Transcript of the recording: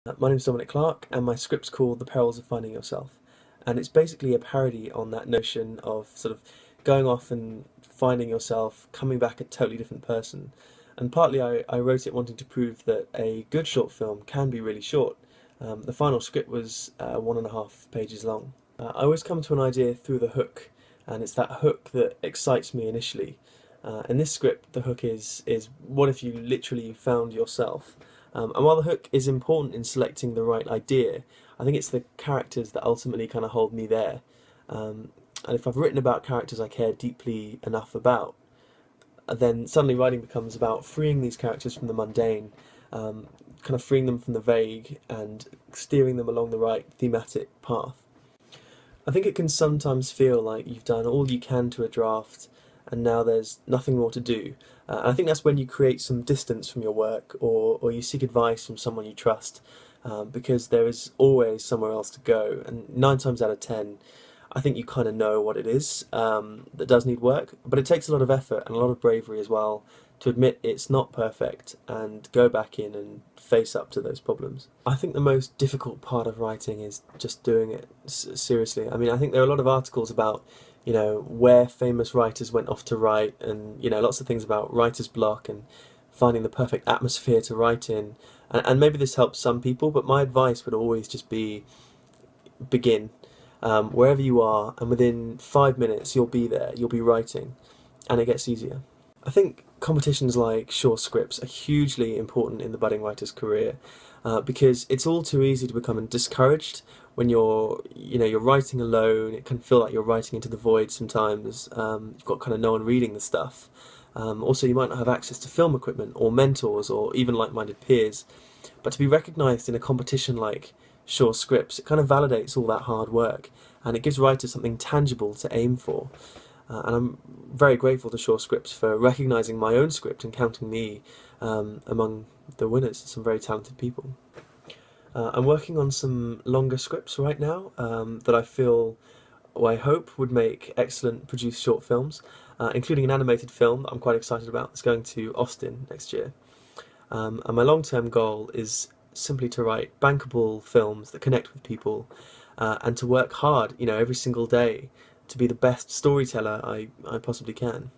My name's Dominic Clarke, and my script's called The Perils of Finding Yourself. And it's basically a parody on that notion of sort of going off and finding yourself, coming back a totally different person. And partly I wrote it wanting to prove that a good short film can be really short. The final script was 1.5 pages long. I always come to an idea through the hook, and it's that hook that excites me initially. In this script, the hook is what if you literally found yourself? And while the hook is important in selecting the right idea, I think it's the characters that ultimately kind of hold me there. And if I've written about characters I care deeply enough about, then suddenly writing becomes about freeing these characters from the mundane, kind of freeing them from the vague and steering them along the right thematic path. I think it can sometimes feel like you've done all you can to a draft and now there's nothing more to do. I think that's when you create some distance from your work, or you seek advice from someone you trust, because there is always somewhere else to go. And 9 times out of 10, I think you kind of know what it is that does need work, but it takes a lot of effort and a lot of bravery as well to admit it's not perfect and go back in and face up to those problems. I think the most difficult part of writing is just doing it seriously. I mean, I think there are a lot of articles about, where famous writers went off to write, and, lots of things about writer's block and finding the perfect atmosphere to write in. And maybe this helps some people, but my advice would always just be begin. Wherever you are, and within 5 minutes you'll be there, you'll be writing, and it gets easier. I think competitions like short scripts are hugely important in the budding writer's career, because it's all too easy to become discouraged when you're writing alone. It can feel like you're writing into the void sometimes. You've got kind of no one reading the stuff. Also, you might not have access to film equipment or mentors or even like-minded peers. But to be recognised in a competition like short scripts, it kind of validates all that hard work, and it gives writers something tangible to aim for. And I'm very grateful to Short Scripts for recognising my own script and counting me among the winners, some very talented people. I'm working on some longer scripts right now that I feel, or I hope, would make excellent produced short films, including an animated film that I'm quite excited about. It's going to Austin next year. And my long-term goal is simply to write bankable films that connect with people, and to work hard, every single day to be the best storyteller I possibly can.